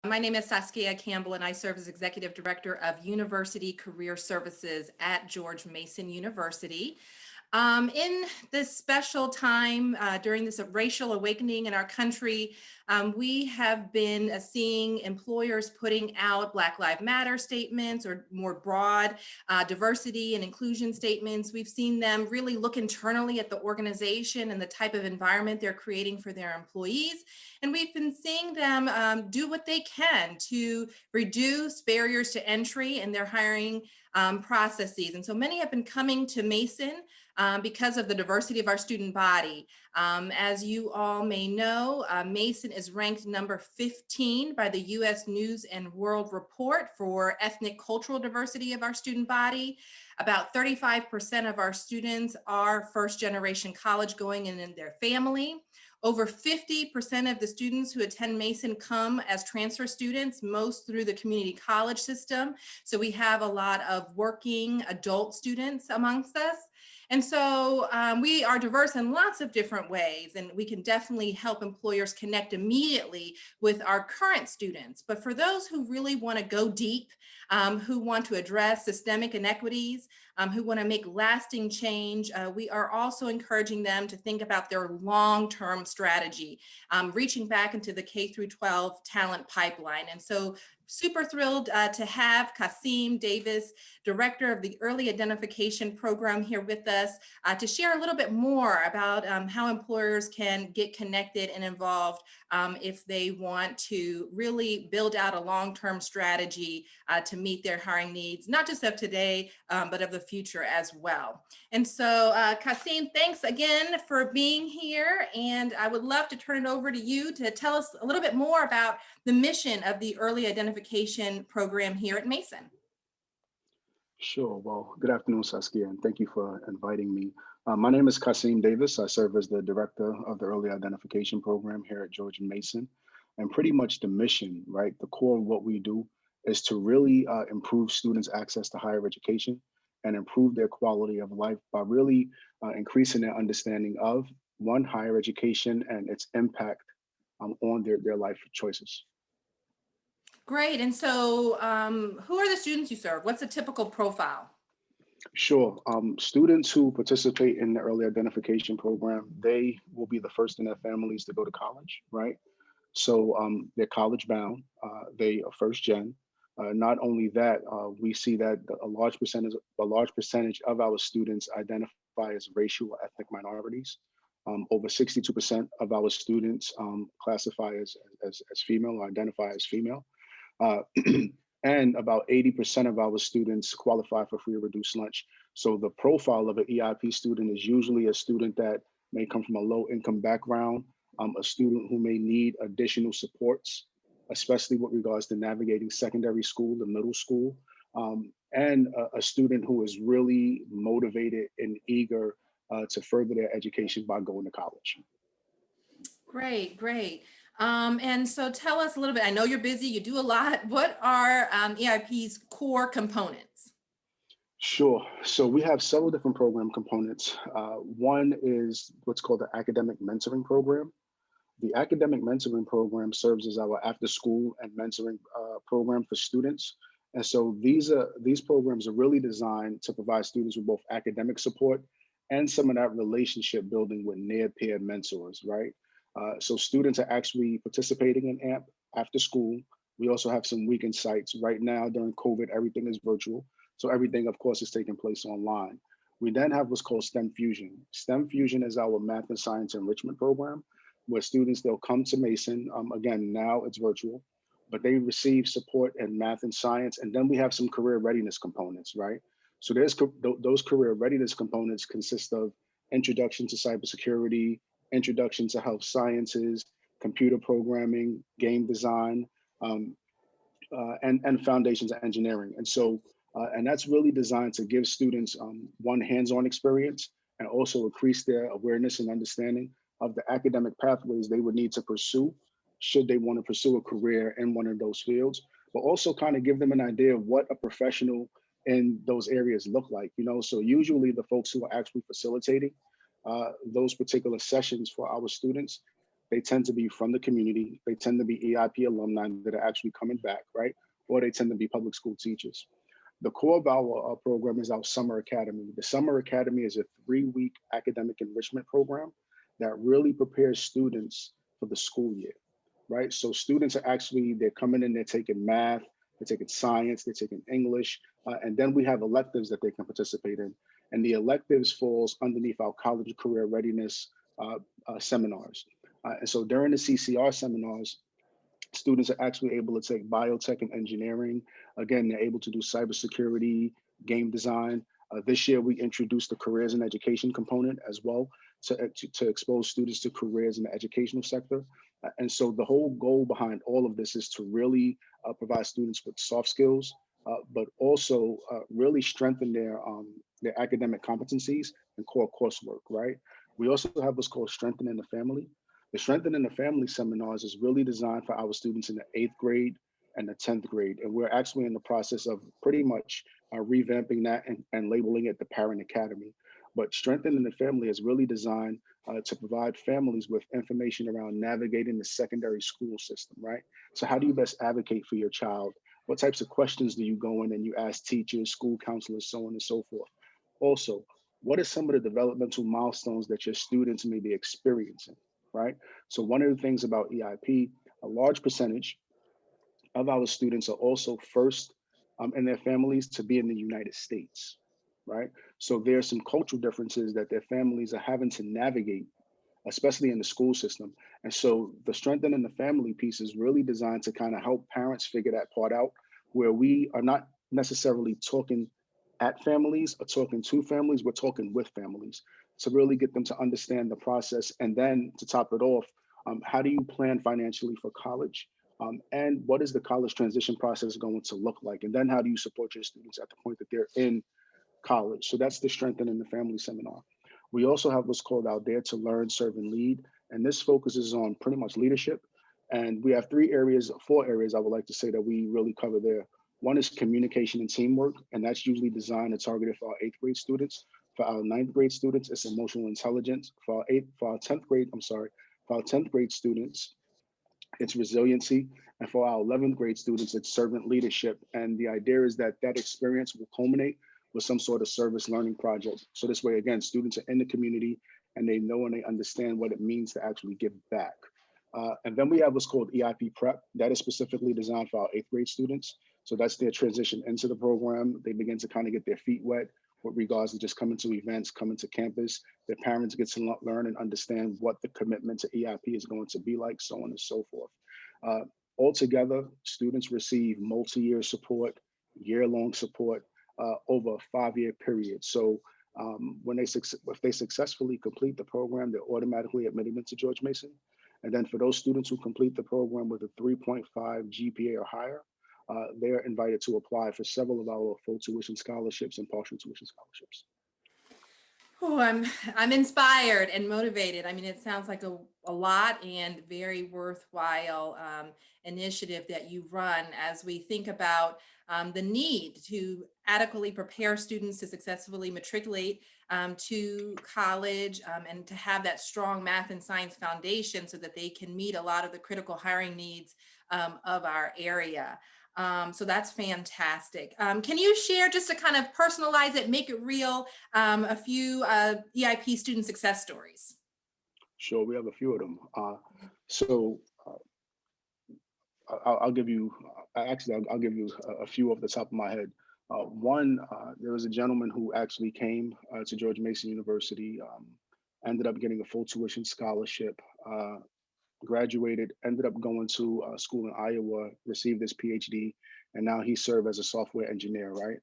My name is Saskia Campbell, and I serve as Executive Director of University Career Services at George Mason University. In this special time during this racial awakening in our country, we have been seeing employers putting out Black Lives Matter statements or more broad diversity and inclusion statements. We've seen them really look internally at the organization and the type of environment they're creating for their employees. And we've been seeing them do what they can to reduce barriers to entry in their hiring processes. And so many have been coming to Mason because of the diversity of our student body. As you all may know, Mason is ranked number 15 by the US News and World Report for ethnic cultural diversity of our student body. About 35% of our students are first generation college going in their family. Over 50% of the students who attend Mason come as transfer students, most through the community college system. So we have a lot of working adult students amongst us. And so we are diverse in lots of different ways, and we can definitely help employers connect immediately with our current students. But for those who really want to go deep, who want to address systemic inequities, who want to make lasting change, we are also encouraging them to think about their long-term strategy, reaching back into the K through 12 talent pipeline. And so super thrilled to have Khaseem Davis, Director of the Early Identification Program, here with us to share a little bit more about how employers can get connected and involved if they want to really build out a long-term strategy to meet their hiring needs, not just of today, but of the future as well. And so Khaseem, thanks again for being here. And I would love to turn it over to you to tell us a little bit more about the mission of the Early Identification Program here at Mason. Sure. Well, good afternoon, Saskia, and thank you for inviting me. My name is Khaseem Davis. I serve as the director of the Early Identification Program here at George Mason. And pretty much the mission, right, the core of what we do is to really improve students' access to higher education and improve their quality of life by really increasing their understanding of, one, higher education and its impact on their life choices. Great. And so who are the students you serve? What's a typical profile? Sure. Students who participate in the early identification program, they will be the first in their families to go to college, right? So they're college bound. They are first gen. Not only that, we see that a large percentage of our students identify as racial or ethnic minorities. Over 62% of our students classify as female or identify as female. Uh, and about 80% of our students qualify for free or reduced lunch. So the profile of an EIP student is usually a student that may come from a low income background, a student who may need additional supports, especially with regards to navigating secondary school, the middle school, and a student who is really motivated and eager to further their education by going to college. Great, great. And so tell us a little bit, I know you're busy, you do a lot. What are EIP's core components? Sure. So we have several different program components. One is what's called the academic mentoring program. The academic mentoring program serves as our after school and mentoring program for students. And so these programs are really designed to provide students with both academic support and some of that relationship building with near peer mentors, right? So students are actually participating in AMP after school. We also have some weekend sites. Right now during COVID, everything is virtual. So everything, of course, is taking place online. We then have what's called STEM Fusion. STEM Fusion is our math and science enrichment program where students, they'll come to Mason. Again, now it's virtual, but they receive support in math and science. And then we have some career readiness components, right? So those career readiness components consist of introduction to cybersecurity, introduction to health sciences, computer programming, game design, um, and foundations of engineering. And that's really designed to give students one hands-on experience and also increase their awareness and understanding of the academic pathways they would need to pursue should they want to pursue a career in one of those fields, but also kind of give them an idea of what a professional in those areas look like. So usually the folks who are actually facilitating those particular sessions for our students, they tend to be from the community. They tend to be EIP alumni that are actually coming back, right? Or they tend to be public school teachers. The core of our program is our Summer Academy. The Summer Academy is a 3-week academic enrichment program that really prepares students for the school year, right? So students are actually, they're coming in, they're taking math, they're taking science, they're taking English, and then we have electives that they can participate in. And the electives falls underneath our college career readiness seminars. And so during the CCR seminars, students are actually able to take biotech and engineering. Again, they're able to do cybersecurity, game design. This year, we introduced the careers and education component as well to expose students to careers in the educational sector. And so the whole goal behind all of this is to really provide students with soft skills, but also really strengthen their academic competencies and core coursework, right? We also have what's called strengthening the family. The Strengthening the Family seminars is really designed for our students in the 8th grade and the 10th grade. And we're actually in the process of pretty much revamping that and labeling it the Parent Academy. But Strengthening the Family is really designed to provide families with information around navigating the secondary school system, right? So how do you best advocate for your child? What types of questions do you go in and you ask teachers, school counselors, so on and so forth? Also, what are some of the developmental milestones that your students may be experiencing, right? So one of the things about EIP, a large percentage of our students are also first in their families to be in the United States, right? So there are some cultural differences that their families are having to navigate, especially in the school system. And so the strengthening the family piece is really designed to kind of help parents figure that part out, where we are not necessarily talking at families or talking to families, we're talking with families to really get them to understand the process. And then to top it off, how do you plan financially for college? And what is the college transition process going to look like? And then how do you support your students at the point that they're in college? So that's the Strengthening the Family seminar. We also have what's called our Dare to Learn, Serve, and Lead. And this focuses on pretty much leadership. And we have 4 areas I would like to say that we really cover there. One is communication and teamwork, and that's usually designed and targeted for our 8th grade students. For our 9th grade students, it's emotional intelligence. For our 10th grade, for our 10th grade students, it's resiliency. And for our 11th grade students, it's servant leadership. And the idea is that that experience will culminate with some sort of service learning project. So this way, again, students are in the community and they know and they understand what it means to actually give back. And then we have what's called EIP Prep. That is specifically designed for our 8th grade students. So that's their transition into the program. They begin to kind of get their feet wet with regards to just coming to events, coming to campus. Their parents get to learn and understand what the commitment to EIP is going to be like, so on and so forth. Altogether, students receive multi-year support, year-long support over a 5-year period. So if they successfully complete the program, they're automatically admitted into George Mason. And then for those students who complete the program with a 3.5 GPA or higher, they're invited to apply for several of our full tuition scholarships and partial tuition scholarships. Oh, I'm inspired and motivated. I mean, it sounds like a lot and very worthwhile initiative that you run as we think about the need to adequately prepare students to successfully matriculate to college and to have that strong math and science foundation so that they can meet a lot of the critical hiring needs of our area. So that's fantastic. Can you share, just to kind of personalize it, make it real, a few EIP student success stories? Sure, we have a few of them. So I'll give you, I'll give you a few off the top of my head. One, there was a gentleman who actually came to George Mason University, ended up getting a full tuition scholarship, graduated, ended up going to school in Iowa, received his PhD, and now he served as a software engineer, right?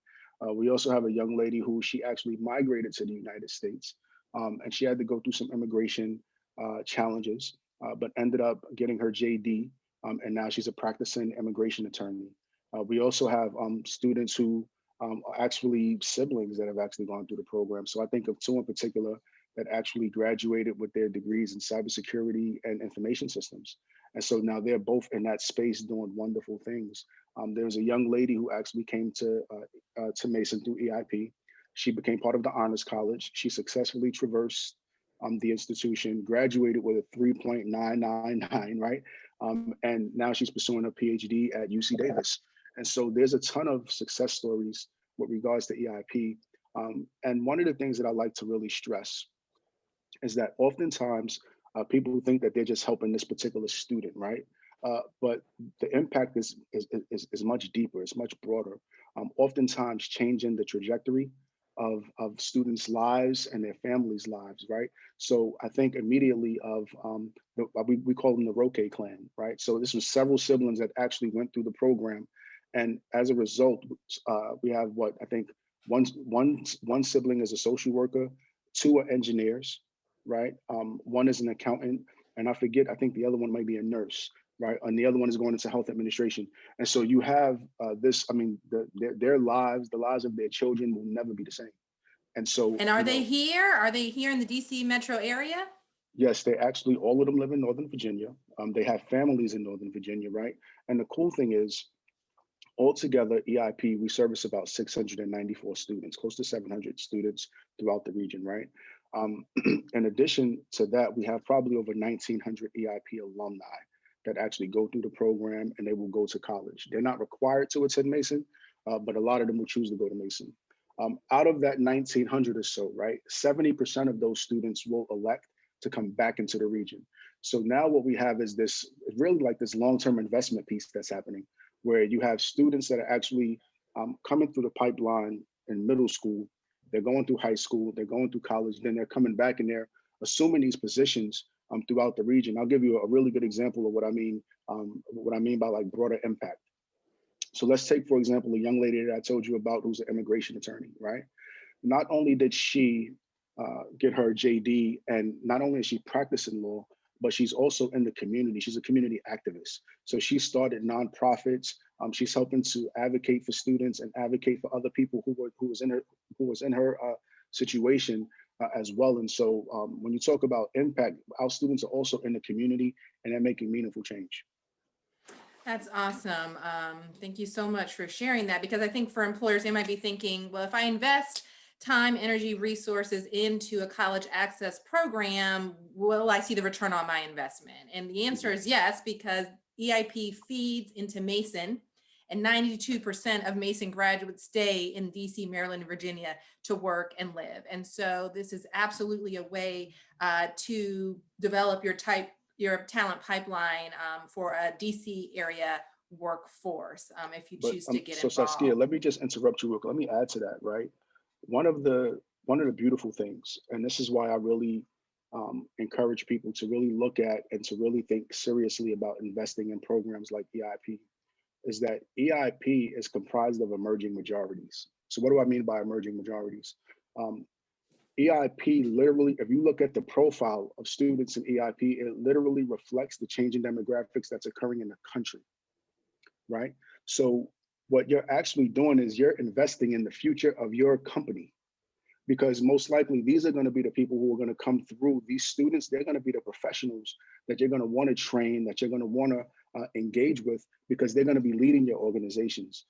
We also have a young lady who she actually migrated to the United States, and she had to go through some immigration challenges, but ended up getting her JD, and now she's a practicing immigration attorney. We also have students who are actually siblings that have actually gone through the program. So I think of 2 in particular that actually graduated with their degrees in cybersecurity and information systems. And so now they're both in that space doing wonderful things. There's a young lady who actually came to Mason through EIP. She became part of the Honors College. She successfully traversed the institution, graduated with a 3.999, right? And now she's pursuing a PhD at UC Davis. And so there's a ton of success stories with regards to EIP. And one of the things that I like to really stress is that oftentimes people think that they're just helping this particular student, right? But the impact is much deeper, it's much broader. Oftentimes changing the trajectory of students' lives and their families' lives, right? So I think immediately of we call them the Roque clan, right? So this was several siblings that actually went through the program, and as a result, we have what I think one sibling is a social worker, two are engineers, right? One is an accountant, and I forget, I think the other one might be a nurse, right? And the other one is going into health administration. And so you have this, I mean, their lives, the lives of their children will never be the same. And so, And are they here? Are they here in the DC metro area? yes, they actually, all of them live in Northern Virginia. They have families in Northern Virginia, right? And the cool thing is, altogether, EIP, we service about 694 students, close to 700 students throughout the region, right? In addition to that, we have probably over 1,900 EIP alumni that actually go through the program and they will go to college. They're not required to attend Mason, but a lot of them will choose to go to Mason. Out of that 1,900 or so, right, 70% of those students will elect to come back into the region. So now what we have is this, really like this long-term investment piece that's happening, where you have students that are actually coming through the pipeline in middle school, they're going through high school, they're going through college, then they're coming back and they're assuming these positions throughout the region. I'll give you a really good example of what I mean by like broader impact. So let's take, for example, a young lady that I told you about who's an immigration attorney, right? Not only did she get her JD, and not only is she practicing law, but she's also in the community. She's a community activist. So she started nonprofits. She's helping to advocate for students and advocate for other people who was in her situation as well. And so when you talk about impact, our students are also in the community and they're making meaningful change. That's awesome. Thank you so much for sharing that, because I think for employers, they might be thinking, well, if I invest time, energy, resources into a college access program, will I see the return on my investment? And the answer is yes, because EIP feeds into Mason, and 92% of Mason graduates stay in DC, Maryland, and Virginia to work and live. And so this is absolutely a way to develop your talent pipeline for a DC area workforce, if you choose to get So Saskia, involved. let me just interrupt you real quick. Let me add to that, right? One of the beautiful things, and this is why I really encourage people to really look at and to really think seriously about investing in programs like EIP, is that EIP is comprised of emerging majorities. So what do I mean by emerging majorities? EIP literally, if you look at the profile of students in EIP, it literally reflects the changing demographics that's occurring in the country, right? So what you're actually doing is you're investing in the future of your company, because most likely these are going to be the people who are going to come through. These students, they're going to be the professionals that you're going to want to train, that you're going to want to engage with, because they're going to be leading your organizations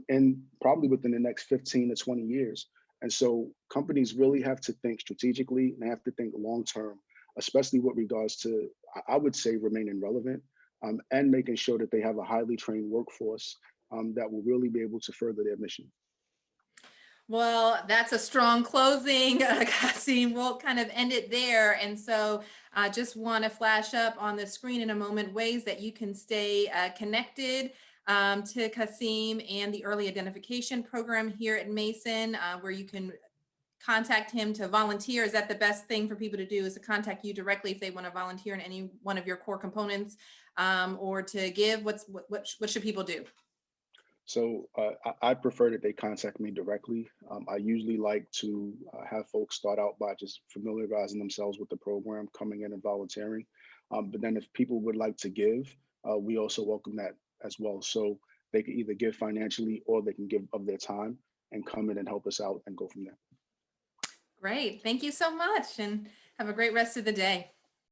and probably within the next 15 to 20 years. And so companies really have to think strategically and they have to think long term, especially with regards to, I would say, remaining relevant and making sure that they have a highly trained workforce that will really be able to further their mission. Well, that's a strong closing, Khaseem. We'll kind of end it there. And so I just want to flash up on the screen in a moment ways that you can stay connected to Khaseem and the early identification program here at Mason, where you can contact him to volunteer. Is that the best thing for people to do, is to contact you directly if they want to volunteer in any one of your core components, or to give? What should people do? So I prefer that they contact me directly. I usually like to have folks start out by just familiarizing themselves with the program, coming in and volunteering. But then if people would like to give, we also welcome that as well. So they can either give financially or they can give of their time and come in and help us out and go from there. Great. Thank you so much, and have a great rest of the day.